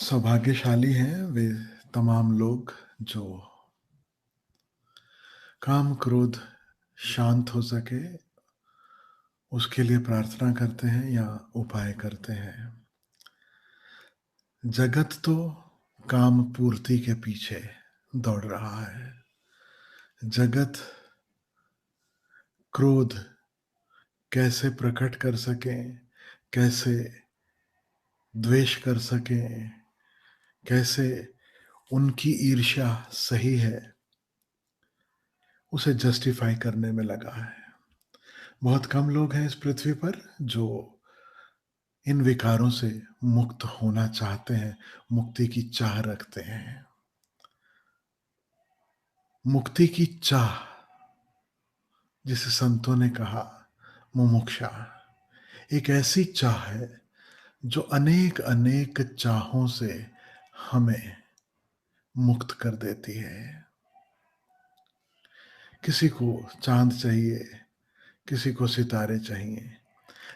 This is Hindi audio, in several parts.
सौभाग्यशाली हैं वे तमाम लोग जो काम क्रोध शांत हो सके उसके लिए प्रार्थना करते हैं या उपाय करते हैं। जगत तो काम पूर्ति के पीछे दौड़ रहा है। जगत क्रोध कैसे प्रकट कर सकें, कैसे द्वेष कर सकें, कैसे उनकी ईर्ष्या सही है, उसे जस्टिफाई करने में लगा है। बहुत कम लोग हैं इस पृथ्वी पर जो इन विकारों से मुक्त होना चाहते हैं, मुक्ति की चाह रखते हैं। मुक्ति की चाह, जिसे संतों ने कहा मुमुक्षा, एक ऐसी चाह है जो अनेक अनेक चाहों से हमें मुक्त कर देती है। किसी को चांद चाहिए, किसी को सितारे चाहिए,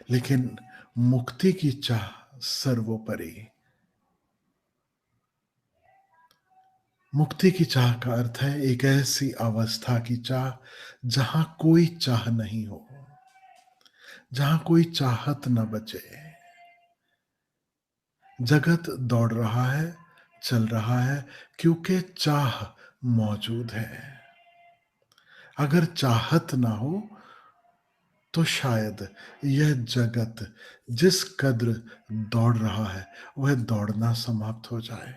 लेकिन मुक्ति की चाह सर्वोपरि। मुक्ति की चाह का अर्थ है एक ऐसी अवस्था की चाह जहां कोई चाह नहीं हो, जहां कोई चाहत न बचे। जगत दौड़ रहा है, चल रहा है, क्योंकि चाह मौजूद है। अगर चाहत ना हो तो शायद यह जगत जिस कद्र दौड़ रहा है वह दौड़ना समाप्त हो जाए,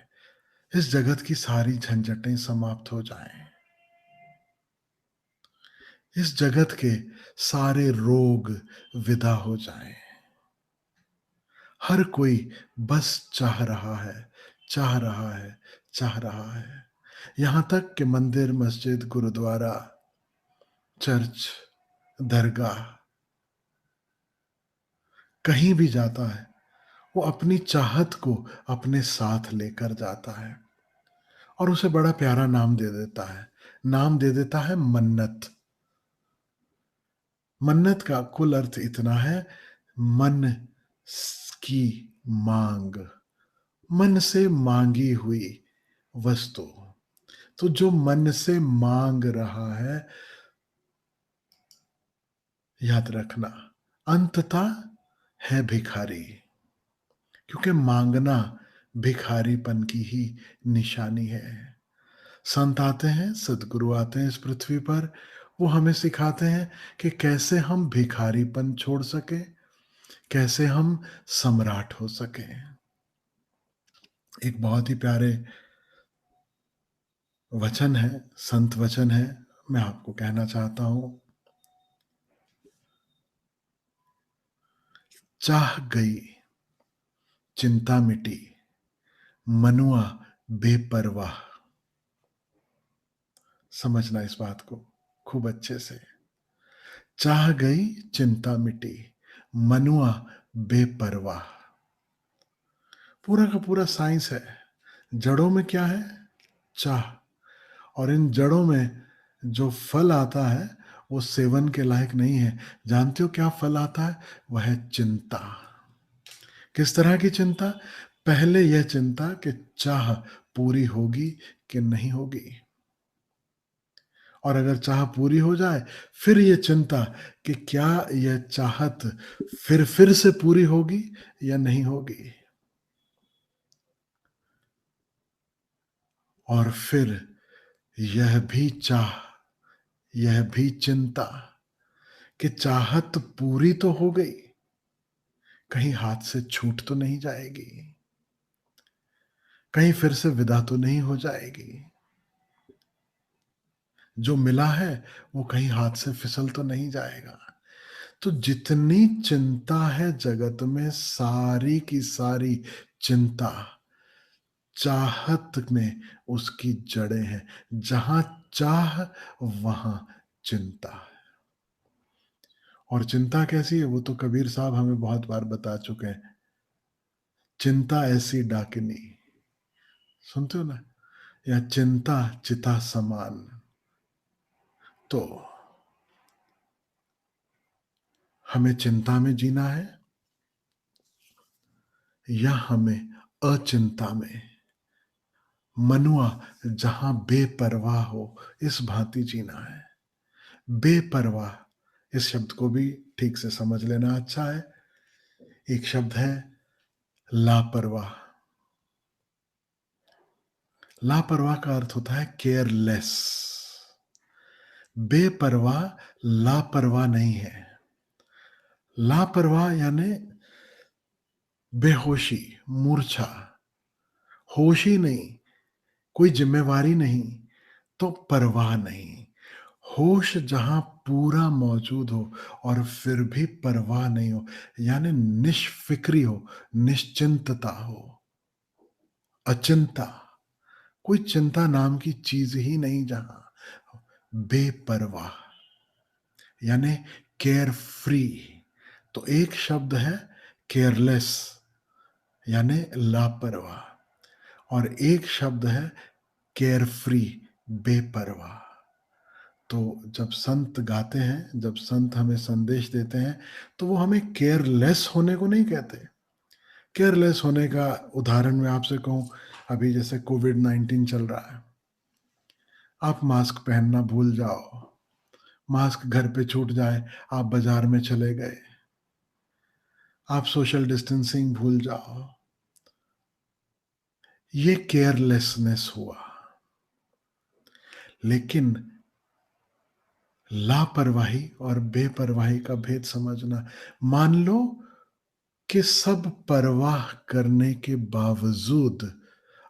इस जगत की सारी झंझटें समाप्त हो जाएं, इस जगत के सारे रोग विदा हो जाएं। हर कोई बस चाह रहा है, चाह रहा है, चाह रहा है। यहां तक कि मंदिर, मस्जिद, गुरुद्वारा, चर्च, दरगाह, कहीं भी जाता है वो अपनी चाहत को अपने साथ लेकर जाता है और उसे बड़ा प्यारा नाम दे देता है। नाम दे देता है मन्नत। मन्नत का कुल अर्थ इतना है, मन की मांग, मन से मांगी हुई वस्तु। तो जो मन से मांग रहा है, याद रखना, अंततः है भिखारी, क्योंकि मांगना भिखारीपन की ही निशानी है। संत आते हैं, सदगुरु आते हैं इस पृथ्वी पर, वो हमें सिखाते हैं कि कैसे हम भिखारीपन छोड़ सके, कैसे हम सम्राट हो सके। एक बहुत ही प्यारे वचन है, संत वचन है, मैं आपको कहना चाहता हूं। चाह गई, चिंता मिटी, मनुआ बेपरवाह। समझना इस बात को खूब अच्छे से। चाह गई, चिंता मिटी, मनुआ बेपरवाह। पूरा का पूरा साइंस है। जड़ों में क्या है? चाह। और इन जड़ों में जो फल आता है वो सेवन के लायक नहीं है। जानते हो क्या फल आता है? वह है चिंता। किस तरह की चिंता? पहले यह चिंता कि चाह पूरी होगी कि नहीं होगी, और अगर चाह पूरी हो जाए फिर यह चिंता कि क्या यह चाहत फिर से पूरी होगी या नहीं होगी। और फिर यह भी चाह, यह भी चिंता कि चाहत पूरी तो हो गई, कहीं हाथ से छूट तो नहीं जाएगी, कहीं फिर से विदा तो नहीं हो जाएगी। जो मिला है वो कहीं हाथ से फिसल तो नहीं जाएगा। तो जितनी चिंता है जगत में, सारी की सारी चिंता चाहत में उसकी जड़ें हैं। जहां चाह वहां चिंता है। और चिंता कैसी है वो तो कबीर साहब हमें बहुत बार बता चुके हैं। चिंता ऐसी डाकिनी, सुनते हो ना, या चिंता चिता समान। तो हमें चिंता में जीना है या हमें अचिंता में। मनुआ जहां बेपरवाह हो, इस भांति जीना है। बेपरवाह, इस शब्द को भी ठीक से समझ लेना अच्छा है। एक शब्द है लापरवाह। लापरवाह का अर्थ होता है केयरलेस। बेपरवाह लापरवाह नहीं है। लापरवाह यानी बेहोशी, मूर्छा, होश ही नहीं, कोई जिम्मेवारी नहीं, तो परवाह नहीं। होश जहां पूरा मौजूद हो और फिर भी परवाह नहीं हो, यानी निष्फिक्री हो, निश्चिंतता हो, अचिंता, कोई चिंता नाम की चीज ही नहीं जहां, बेपरवाह यानी केयर फ्री। तो एक शब्द है केयरलेस यानी लापरवाह, और एक शब्द है केयर फ्री, बेपरवाह। तो जब संत गाते हैं, जब संत हमें संदेश देते हैं, तो वो हमें केयरलेस होने को नहीं कहते। केयरलेस होने का उदाहरण मैं आपसे कहूं, अभी जैसे कोविड-19 चल रहा है, आप मास्क पहनना भूल जाओ, मास्क घर पे छूट जाए, आप बाजार में चले गए, आप सोशल डिस्टेंसिंग भूल जाओ, ये केयरलेसनेस हुआ। लेकिन लापरवाही और बेपरवाही का भेद समझना, मान लो कि सब परवाह करने के बावजूद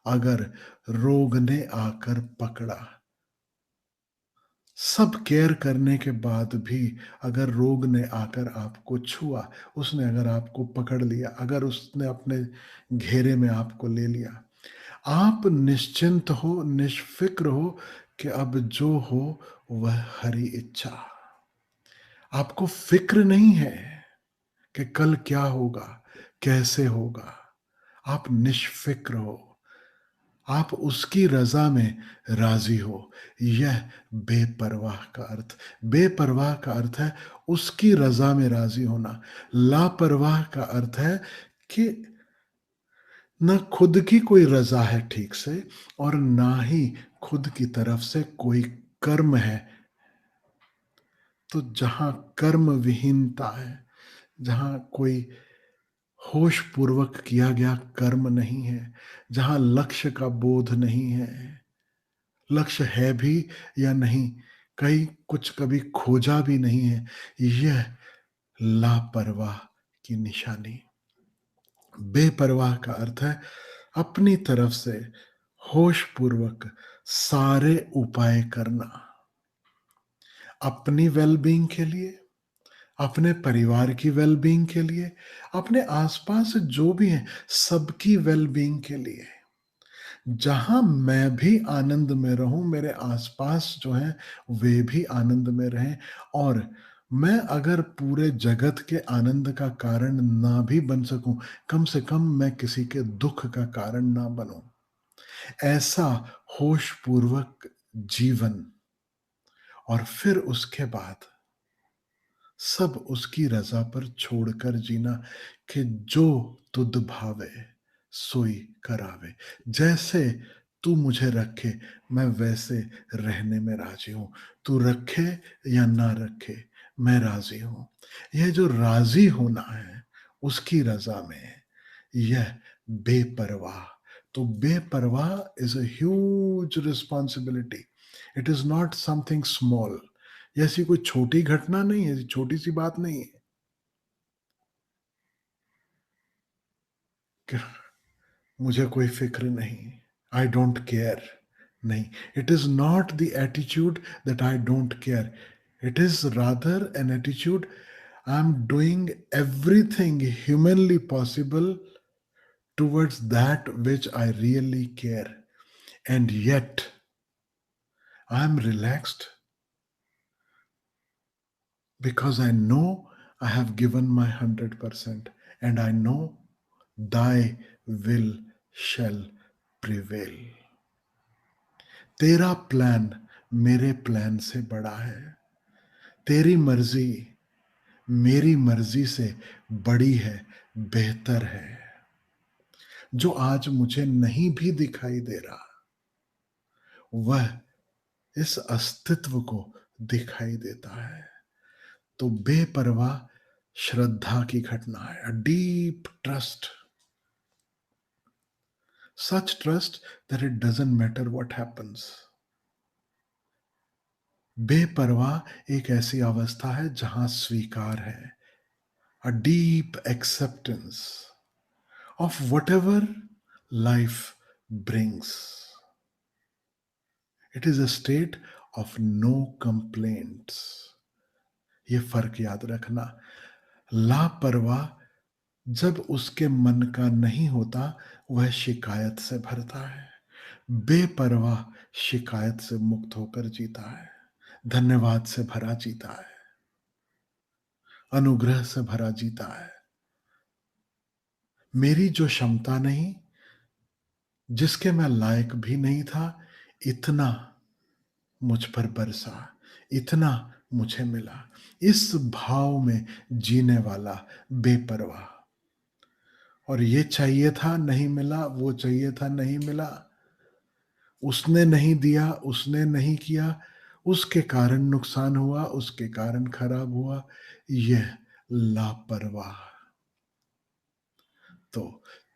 अगर रोग ने आकर पकड़ा, सब केयर करने के बाद भी अगर रोग ने आकर आपको छुआ, उसने अगर आपको पकड़ लिया, अगर उसने अपने घेरे में आपको ले लिया, आप निश्चिंत हो, निष्फिक्र हो कि अब जो हो वह हरी इच्छा। आपको फिक्र नहीं है कि कल क्या होगा, कैसे होगा। आप निष्फिक्र हो, आप उसकी रजा में राजी हो। यह बेपरवाह का अर्थ। बेपरवाह का अर्थ है उसकी रजा में राजी होना। लापरवाह का अर्थ है कि न खुद की कोई रजा है ठीक से, और ना ही खुद की तरफ से कोई कर्म है। तो जहां कर्म विहीनता है, जहां कोई होश पूर्वक किया गया कर्म नहीं है, जहां लक्ष्य का बोध नहीं है, लक्ष्य है भी या नहीं, कहीं कुछ कभी खोजा भी नहीं है, यह लापरवाह की निशानी। बेपरवाह का अर्थ है अपनी तरफ से होश पूर्वक सारे उपाय करना, अपनी वेलबींग के लिए, अपने परिवार की वेलबींग के लिए, अपने आसपास जो भी है सबकी वेलबींग के लिए। जहां मैं भी आनंद में रहूं, मेरे आसपास जो हैं वे भी आनंद में रहें, और मैं अगर पूरे जगत के आनंद का कारण ना भी बन सकूं, कम से कम मैं किसी के दुख का कारण ना बनूं। ऐसा होश पूर्वक जीवन, और फिर उसके बाद सब उसकी रजा पर छोड़कर जीना कि जो तुध भावे सोई करावे। जैसे तू मुझे रखे, मैं वैसे रहने में राजी हूं। तू रखे या ना रखे, मैं राजी हूं। यह जो राजी होना है उसकी रजा में, यह बेपरवाह। तो बेपरवाह is a huge responsibility. It is not something small. ये ऐसी कोई छोटी घटना नहीं है, छोटी सी बात नहीं है कि मुझे कोई फिक्र नहीं, आई डोंट केयर। नहीं, it is not the attitude that I don't care, it is rather an attitude, I am doing everything humanly possible towards that which I really care, and yet I am relaxed because I know I have given my 100%, and I know thy will shall prevail. तेरा प्लान मेरे प्लान से बड़ा है, तेरी मर्जी मेरी मर्जी से बड़ी है, बेहतर है। जो आज मुझे नहीं भी दिखाई दे रहा, वह इस अस्तित्व को दिखाई देता है। तो बेपरवाह श्रद्धा की घटना है, a deep trust, such trust that it doesn't matter what happens. बेपरवाह एक ऐसी अवस्था है जहां स्वीकार है, a deep acceptance of whatever life brings. It is a state of no complaints. ये फर्क याद रखना। लापरवाह जब उसके मन का नहीं होता, वह शिकायत से भरता है। बेपरवाह शिकायत से मुक्त होकर जीता है, धन्यवाद से भरा जीता है, अनुग्रह से भरा जीता है। मेरी जो क्षमता नहीं, जिसके मैं लायक भी नहीं था, इतना मुझ पर बरसा, इतना मुझे मिला। इस भाव में जीने वाला बेपरवाह। और ये चाहिए था नहीं मिला, वो चाहिए था नहीं मिला, उसने नहीं दिया, उसने नहीं किया, उसके कारण नुकसान हुआ, उसके कारण खराब हुआ, यह लापरवाह। तो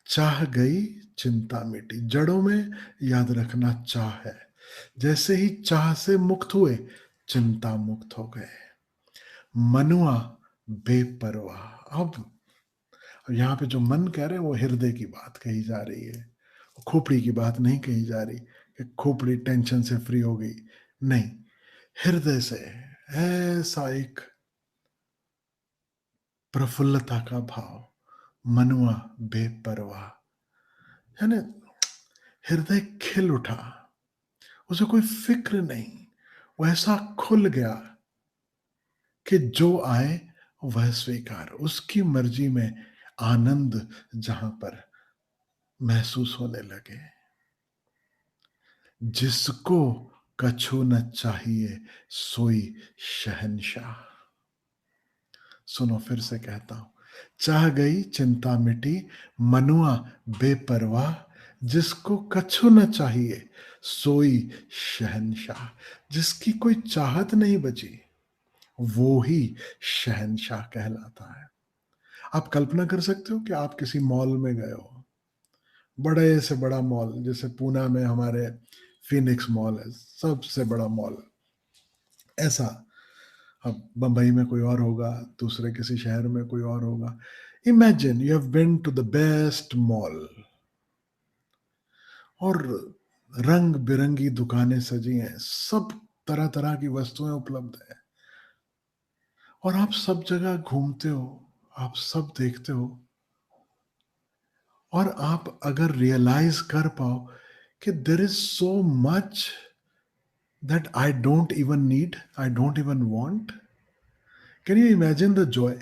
चाह गई चिंता मिटी, जड़ों में याद रखना चाह है। जैसे ही चाह से मुक्त हुए, चिंता मुक्त हो गए। मनुआ बेपरवाह। अब यहाँ पे जो मन कह रहे हैं वो हृदय की बात कही जा रही है, खोपड़ी की बात नहीं कही जा रही कि खोपड़ी टेंशन से फ्री हो गई, नहीं, हृदय से ऐसा एक प्रफुल्लता का भाव, मनुआ बेपरवाह, यानी हृदय खिल उठा, उसे कोई फिक्र नहीं, वो ऐसा खुल गया कि जो आए वह स्वीकार, उसकी मर्जी में आनंद जहां पर महसूस होने लगे। जिसको कछु न चाहिए सोई शहंशाह। सुनो फिर से कहता हूं, चाह गई चिंता मिटी, मनुआ बेपरवाह, जिसको कछु न चाहिए सोई शहंशाह। जिसकी कोई चाहत नहीं बची, वो ही शहंशाह कहलाता है। आप कल्पना कर सकते हो कि आप किसी मॉल में गए हो, बड़े से बड़ा मॉल, जैसे पूना में हमारे फिनिक्स मॉल है, सबसे बड़ा मॉल, ऐसा। अब बंबई में कोई और होगा, दूसरे किसी शहर में कोई और होगा। Imagine you have been to the best mall, और रंग बिरंगी दुकानें सजी हैं, सब तरह तरह की वस्तुएं उपलब्ध है, और आप सब जगह घूमते हो, आप सब देखते हो, और आप अगर रियलाइज कर पाओ कि there is so much that I don't even need, I don't even want, can you imagine the Joy.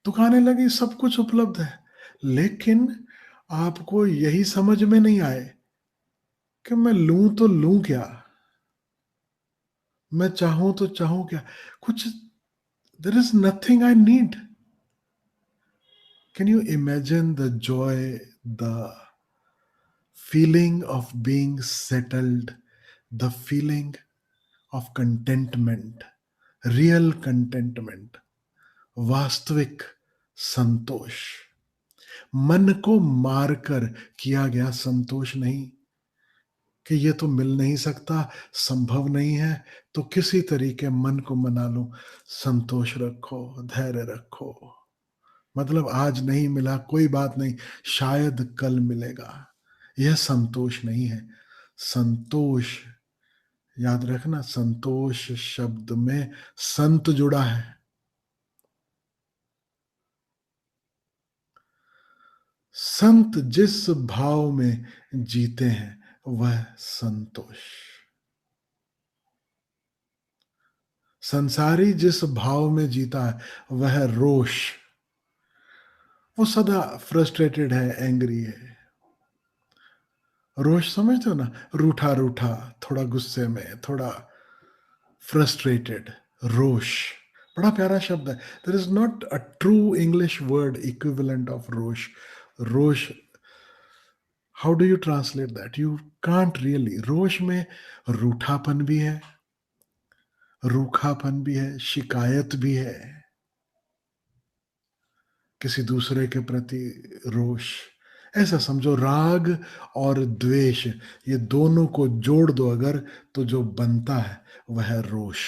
दुकानें लगी, सब कुछ उपलब्ध है, लेकिन आपको यही समझ में नहीं आए कि मैं लूं तो लूं क्या, मैं चाहूं तो चाहूं क्या, कुछ, there is nothing I need. Can you imagine the Joy, the feeling of being settled, the feeling of contentment, real contentment, वास्तविक संतोष, मन को मारकर किया गया संतोष नहीं कि ये तो मिल नहीं सकता, संभव नहीं है, तो किसी तरीके मन को मना लो, संतोष रखो, धैर्य रखो, मतलब आज नहीं मिला कोई बात नहीं, शायद कल मिलेगा। यह संतोष नहीं है। संतोष, याद रखना, संतोष शब्द में संत जुड़ा है। संत जिस भाव में जीते हैं वह संतोष। संसारी जिस भाव में जीता है वह रोष, वो सदा फ्रस्ट्रेटेड है, एंग्री है। रोष समझते हो ना, रूठा रूठा, थोड़ा गुस्से में, थोड़ा फ्रस्ट्रेटेड, रोष, बड़ा प्यारा शब्द है। There is not a true English word equivalent of रोष। रोष, how do you translate that? You can't really. रोष में रूठापन भी है, रूखापन भी है, शिकायत भी है, किसी दूसरे के प्रति रोष। ऐसा समझो, राग और द्वेष, ये दोनों को जोड़ दो अगर, तो जो बनता है वह है रोष।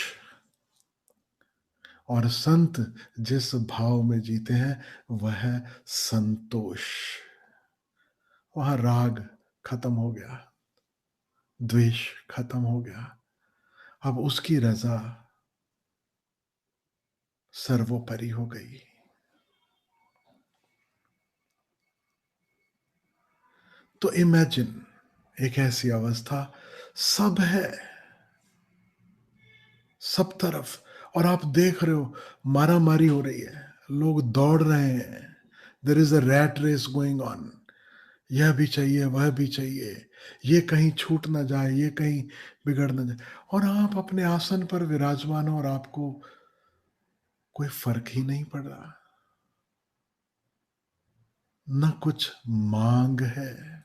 और संत जिस भाव में जीते हैं वह है संतोष। वहां राग खत्म हो गया, द्वेष खत्म हो गया, अब उसकी रजा सर्वोपरि हो गई। तो इमेजिन एक ऐसी अवस्था, सब है सब तरफ, और आप देख रहे हो मारा मारी हो रही है, लोग दौड़ रहे हैं, there is a rat race going on, यह भी चाहिए वह भी चाहिए, ये कहीं छूट ना जाए, ये कहीं बिगड़ ना जाए, और आप अपने आसन पर विराजमान हो और आपको कोई फर्क ही नहीं पड़ रहा। न कुछ मांग है,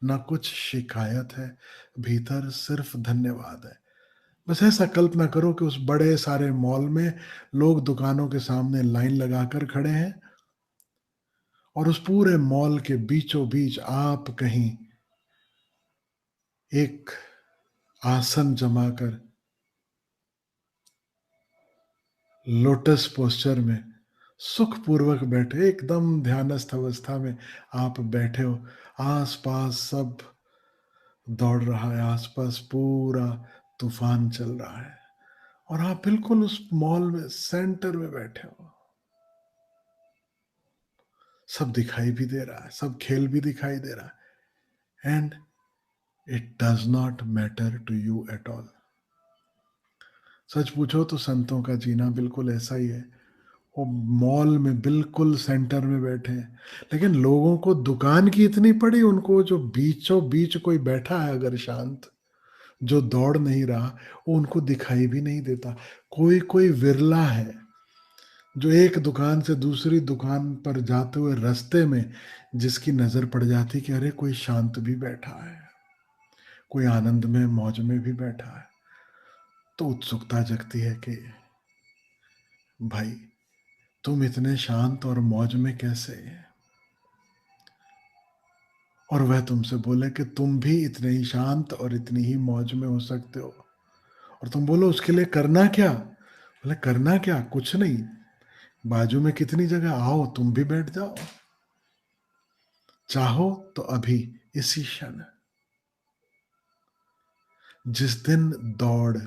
न कुछ शिकायत है, भीतर सिर्फ धन्यवाद है। बस ऐसा कल्पना करो कि उस बड़े सारे मॉल में लोग दुकानों के सामने लाइन लगाकर खड़े हैं, और उस पूरे मॉल के बीचों बीच आप कहीं एक आसन जमाकर लोटस पोस्चर में सुखपूर्वक बैठे, एकदम ध्यानस्थ अवस्था में आप बैठे हो, आसपास सब दौड़ रहा है, आसपास पूरा तूफान चल रहा है, और आप बिल्कुल उस मॉल में सेंटर में बैठे हो। सब दिखाई भी दे रहा है, सब खेल भी दिखाई दे रहा है, and it does not matter to you at all. सच पूछो तो संतों का जीना बिल्कुल ऐसा ही है। वो मॉल में बिल्कुल सेंटर में बैठे हैं, लेकिन लोगों को दुकान की इतनी पड़ी, उनको जो बीचों बीच कोई बैठा है अगर शांत, जो दौड़ नहीं रहा, वो उनको दिखाई भी नहीं देता। कोई कोई विरला है जो एक दुकान से दूसरी दुकान पर जाते हुए रास्ते में जिसकी नजर पड़ जाती कि अरे कोई शांत भी बैठा है, कोई आनंद में मौज में भी बैठा है, तो उत्सुकता जगती है कि भाई तुम इतने शांत और मौज में कैसे? और वह तुमसे बोले कि तुम भी इतने ही शांत और इतनी ही मौज में हो सकते हो, और तुम बोलो उसके लिए करना क्या? बोले करना क्या, कुछ नहीं, बाजू में कितनी जगह, आओ तुम भी बैठ जाओ, चाहो तो अभी इसी क्षण। जिस दिन दौड़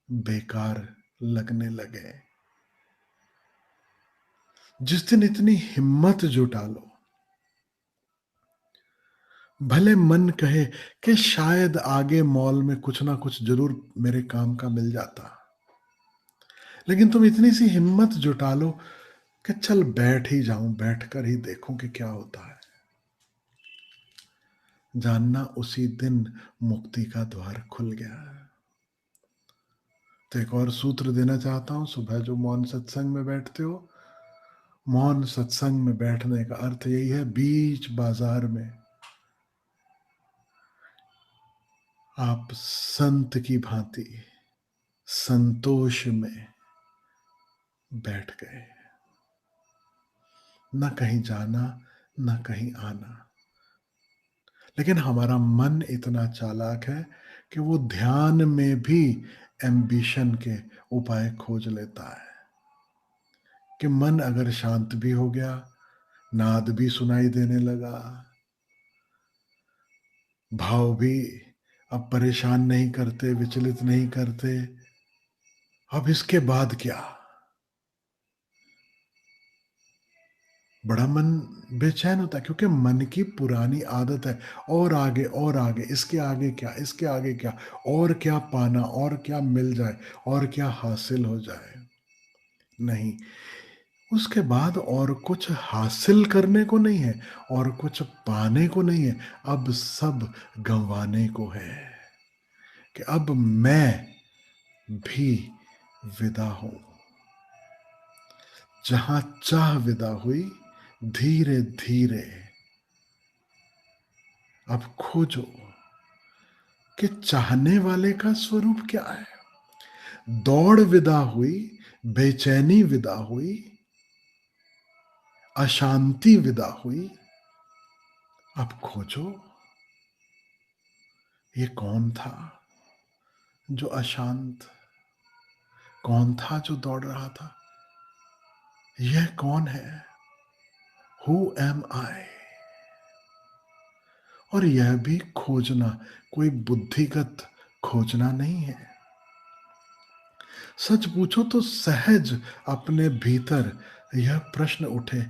बेकार लगने लगे, जिस दिन इतनी हिम्मत जुटा लो, भले मन कहे कि शायद आगे मॉल में कुछ ना कुछ जरूर मेरे काम का मिल जाता, लेकिन तुम इतनी सी हिम्मत जुटा लो कि चल बैठ ही जाऊं, बैठ कर ही देखूं कि क्या होता है। जानना उसी दिन मुक्ति का द्वार खुल गया। तो एक और सूत्र देना चाहता हूं, सुबह जो मौन सत्संग में बैठते हो, मौन सत्संग में बैठने का अर्थ यही है, बीच बाजार में आप संत की भांति संतोष में बैठ गए, न कहीं जाना न कहीं आना। लेकिन हमारा मन इतना चालाक है कि वो ध्यान में भी एम्बिशन के उपाय खोज लेता है, कि मन अगर शांत भी हो गया, नाद भी सुनाई देने लगा, भाव भी अब परेशान नहीं करते, विचलित नहीं करते, अब इसके बाद क्या? बड़ा मन बेचैन होता है, क्योंकि मन की पुरानी आदत है, और आगे और आगे, इसके आगे क्या, इसके आगे क्या, और क्या पाना, और क्या मिल जाए, और क्या हासिल हो जाए। नहीं, उसके बाद और कुछ हासिल करने को नहीं है, और कुछ पाने को नहीं है, अब सब गंवाने को है, कि अब मैं भी विदा हूं। जहां चाह विदा हुई, धीरे धीरे अब खोजो कि चाहने वाले का स्वरूप क्या है। दौड़ विदा हुई, बेचैनी विदा हुई, अशांति विदा हुई। अब खोजो ये कौन था जो अशांत, कौन था जो दौड़ रहा था, यह कौन है, हु एम आई। और यह भी खोजना कोई बुद्धिगत खोजना नहीं है। सच पूछो तो सहज अपने भीतर यह प्रश्न उठे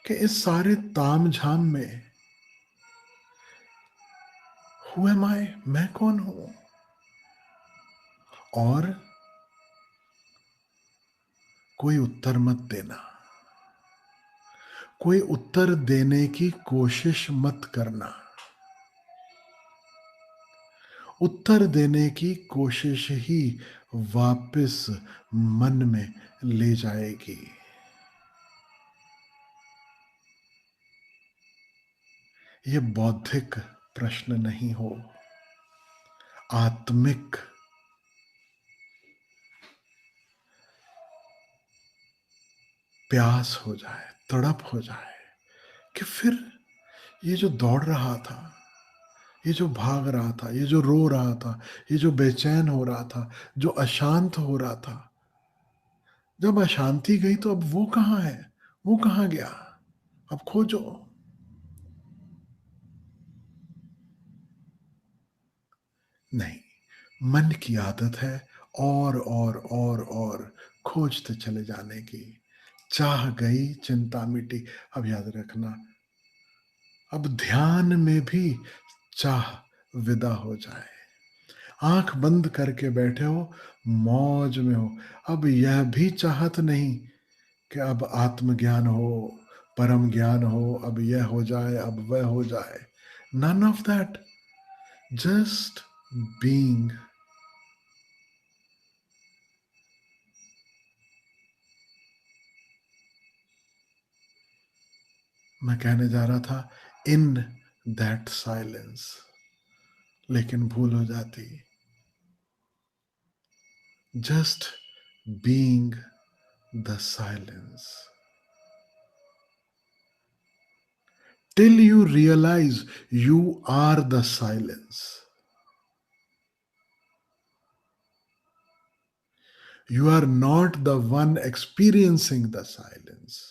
कि इस सारे तामझाम में हु एम आई, मैं कौन हूं। और कोई उत्तर मत देना, कोई उत्तर देने की कोशिश मत करना। उत्तर देने की कोशिश ही वापस मन में ले जाएगी। ये बौद्धिक प्रश्न नहीं हो, आत्मिक प्यास हो जाए, तड़प हो जाए कि फिर ये जो दौड़ रहा था, ये जो भाग रहा था, ये जो रो रहा था, ये जो बेचैन हो रहा था, जो अशांत हो रहा था, जब अशांति गई तो अब वो कहाँ है, वो कहाँ गया। अब खोजो। नहीं, मन की आदत है और खोजते चले जाने की। चाह गई, चिंता मिटी। अब याद रखना, अब ध्यान में भी चाह विदा हो जाए। आंख बंद करके बैठे हो, मौज में हो, अब यह भी चाहत नहीं कि अब आत्मज्ञान हो, परम ज्ञान हो, अब यह हो जाए, अब वह हो जाए। None of that, just being. मैं कहने जा रहा था इन दैट साइलेंस, लेकिन भूल हो जाती। Just being the silence till you realize you are the silence. You are not the one experiencing the silence.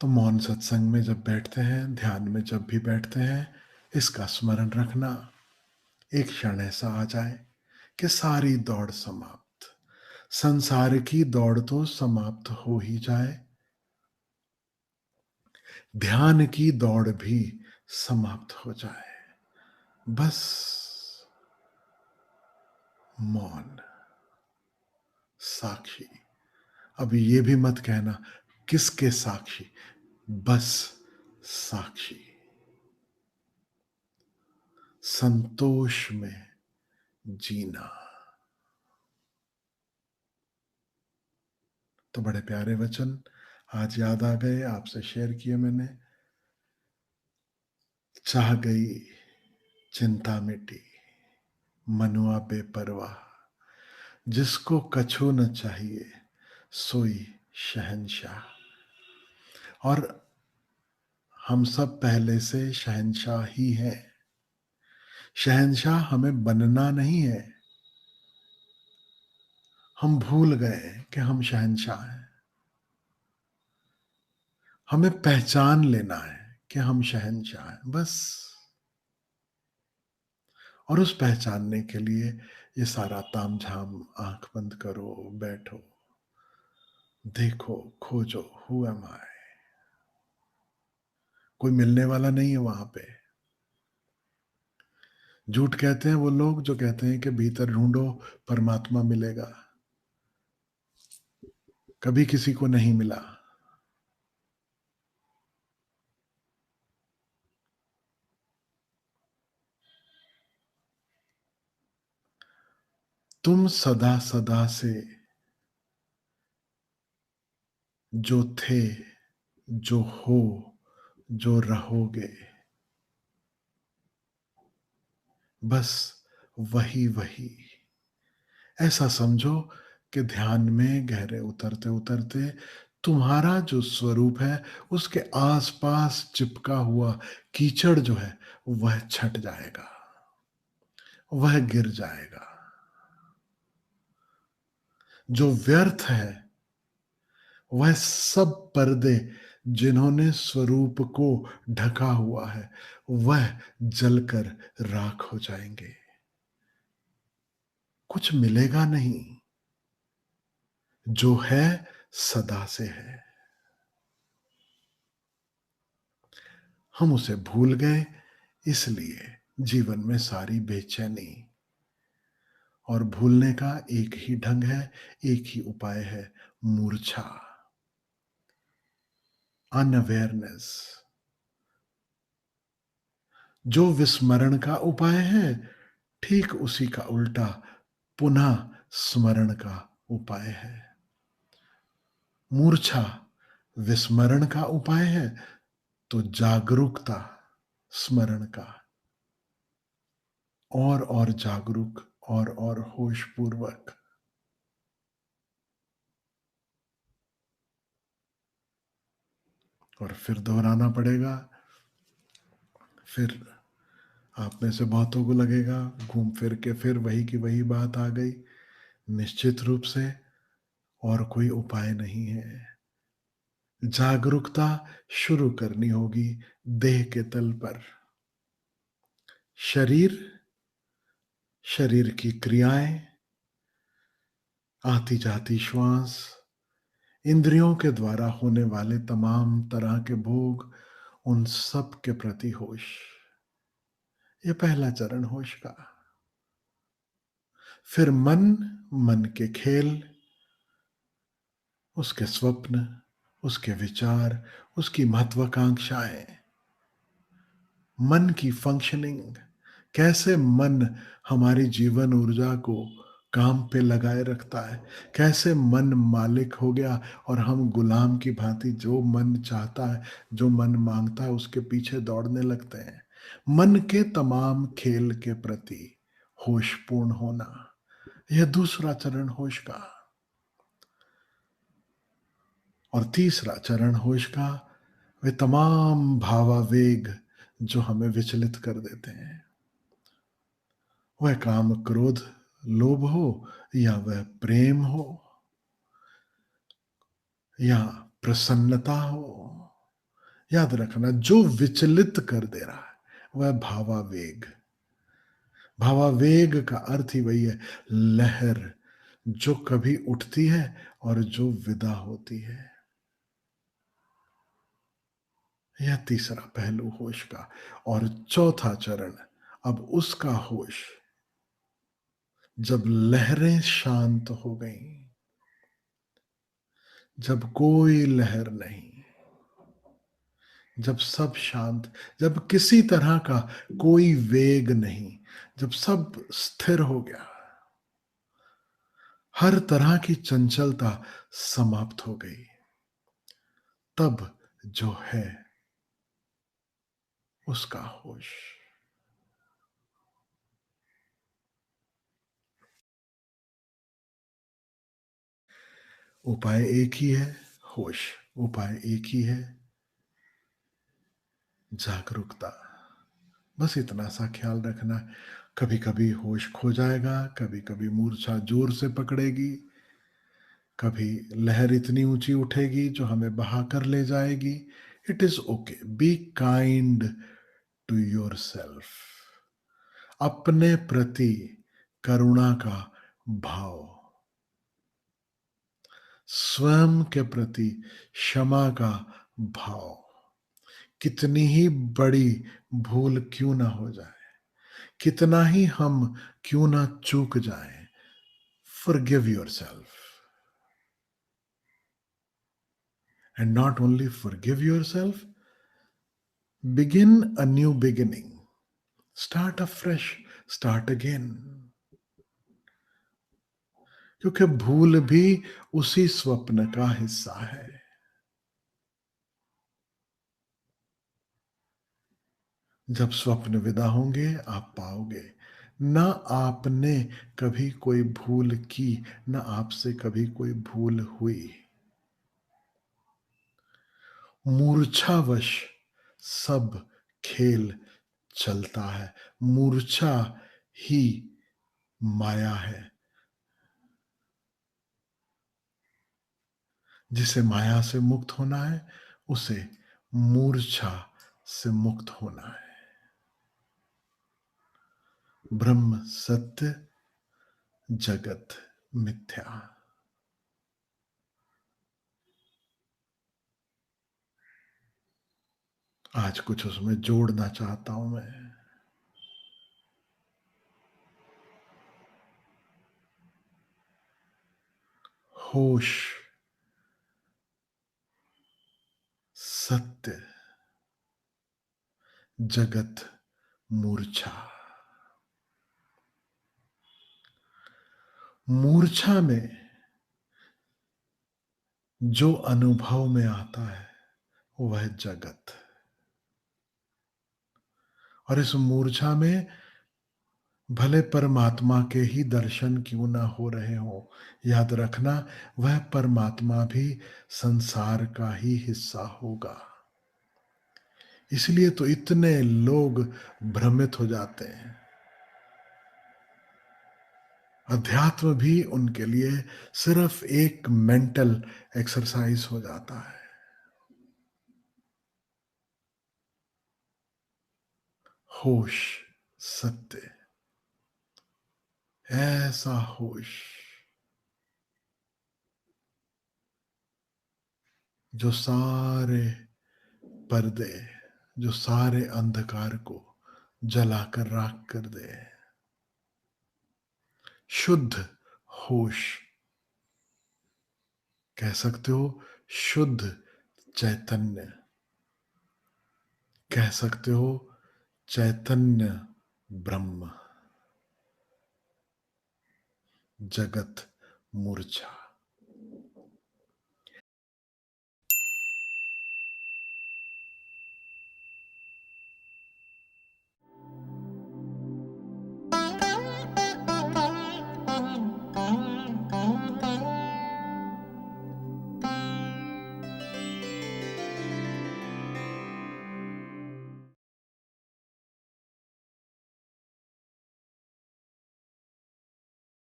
तो मौन सत्संग में जब बैठते हैं, ध्यान में जब भी बैठते हैं, इसका स्मरण रखना। एक क्षण ऐसा आ जाए कि सारी दौड़ समाप्त, संसार की दौड़ तो समाप्त हो ही जाए, ध्यान की दौड़ भी समाप्त हो जाए। बस मौन, साक्षी। अब ये भी मत कहना किसके साक्षी, बस साक्षी, संतोष में जीना। तो बड़े प्यारे वचन आज याद आ गए, आपसे शेयर किए मैंने। चाह गई, चिंता मिटी, मनुआ बेपरवाह, जिसको कछु न चाहिए सोई शहंशाह। और हम सब पहले से शहंशाह ही हैं। शहंशाह हमें बनना नहीं है, हम भूल गए कि हम शहंशाह हैं। हमें पहचान लेना है कि हम शहंशाह हैं, बस। और उस पहचानने के लिए ये सारा तामझाम, आंख बंद करो, बैठो, देखो, खोजो, हु एम आई। कोई मिलने वाला नहीं है वहां पे। झूठ कहते हैं वो लोग जो कहते हैं कि भीतर ढूंढो परमात्मा मिलेगा। कभी किसी को नहीं मिला। तुम सदा सदा से जो थे, जो हो, जो रहोगे, बस वही वही। ऐसा समझो कि ध्यान में गहरे उतरते उतरते तुम्हारा जो स्वरूप है उसके आसपास चिपका हुआ कीचड़ जो है वह छट जाएगा, वह गिर जाएगा। जो व्यर्थ है वह सब पर्दे जिन्होंने स्वरूप को ढका हुआ है वह जलकर राख हो जाएंगे। कुछ मिलेगा नहीं। जो है सदा से है। हम उसे भूल गए, इसलिए जीवन में सारी बेचैनी। और भूलने का एक ही ढंग है, एक ही उपाय है, मूर्छा, अनअवेयरनेस। जो विस्मरण का उपाय है ठीक उसी का उल्टा पुनः स्मरण का उपाय है। मूर्छा विस्मरण का उपाय है तो जागरूकता स्मरण का। और जागरूक और होश पूर्वक। और फिर दोहराना पड़ेगा। फिर आप में से बहुतों को लगेगा घूम फिर के फिर वही की वही बात आ गई। निश्चित रूप से और कोई उपाय नहीं है। जागरूकता शुरू करनी होगी देह के तल पर। शरीर, शरीर की क्रियाएं, आती जाती श्वास, इंद्रियों के द्वारा होने वाले तमाम तरह के भोग, उन सब के प्रति होश। ये पहला चरण होश का। फिर मन, मन के खेल, उसके स्वप्न, उसके विचार, उसकी महत्वाकांक्षाएं, मन की फंक्शनिंग। कैसे मन हमारी जीवन ऊर्जा को काम पे लगाए रखता है, कैसे मन मालिक हो गया और हम गुलाम की भांति जो मन चाहता है, जो मन मांगता है उसके पीछे दौड़ने लगते हैं। मन के तमाम खेल के प्रति होशपूर्ण होना, यह दूसरा चरण होश का। और तीसरा चरण होश का वे तमाम भावावेग जो हमें विचलित कर देते हैं, वह काम क्रोध लोभ हो या वह प्रेम हो या प्रसन्नता हो। याद रखना जो विचलित कर दे रहा है वह भावावेग। भावावेग का अर्थ ही वही है, लहर जो कभी उठती है और जो विदा होती है। यह तीसरा पहलू होश का। और चौथा चरण अब उसका होश, जब लहरें शांत हो गई, जब कोई लहर नहीं, जब सब शांत, जब किसी तरह का कोई वेग नहीं, जब सब स्थिर हो गया, हर तरह की चंचलता समाप्त हो गई, तब जो है उसका होश। उपाय एक ही है, होश। उपाय एक ही है, जागरूकता। बस इतना सा ख्याल रखना। कभी कभी होश खो जाएगा, कभी कभी मूर्छा जोर से पकड़ेगी, कभी लहर इतनी ऊंची उठेगी जो हमें बहा कर ले जाएगी। It is okay, be kind to yourself. अपने प्रति करुणा का भाव, स्वयं के प्रति क्षमा का भाव। कितनी ही बड़ी भूल क्यों ना हो जाए, कितना ही हम क्यों ना चूक जाए, forgive yourself. And not only forgive yourself, begin a new beginning. Start afresh, start again. क्योंकि भूल भी उसी स्वप्न का हिस्सा है। जब स्वप्न विदा होंगे आप पाओगे, ना आपने कभी कोई भूल की, ना आपसे कभी कोई भूल हुई। मूर्छावश सब खेल चलता है। मूर्छा ही माया है। जिसे माया से मुक्त होना है, उसे मूर्छा से मुक्त होना है। ब्रह्म सत्य, जगत मिथ्या। आज कुछ उसमें जोड़ना चाहता हूं मैं। होश, सत्य, जगत, मूर्छा। मूर्छा में जो अनुभव में आता है वह जगत। और इस मूर्छा में भले परमात्मा के ही दर्शन क्यों ना हो रहे हो, याद रखना वह परमात्मा भी संसार का ही हिस्सा होगा। इसलिए तो इतने लोग भ्रमित हो जाते हैं। अध्यात्म भी उनके लिए सिर्फ एक मेंटल एक्सरसाइज हो जाता है। होश, सत्य, ऐसा होश जो सारे पर्दे, जो सारे अंधकार को जलाकर राख कर दे। शुद्ध होश, कह सकते हो शुद्ध चैतन्य, कह सकते हो चैतन्य ब्रह्म, जगत मूर्छा।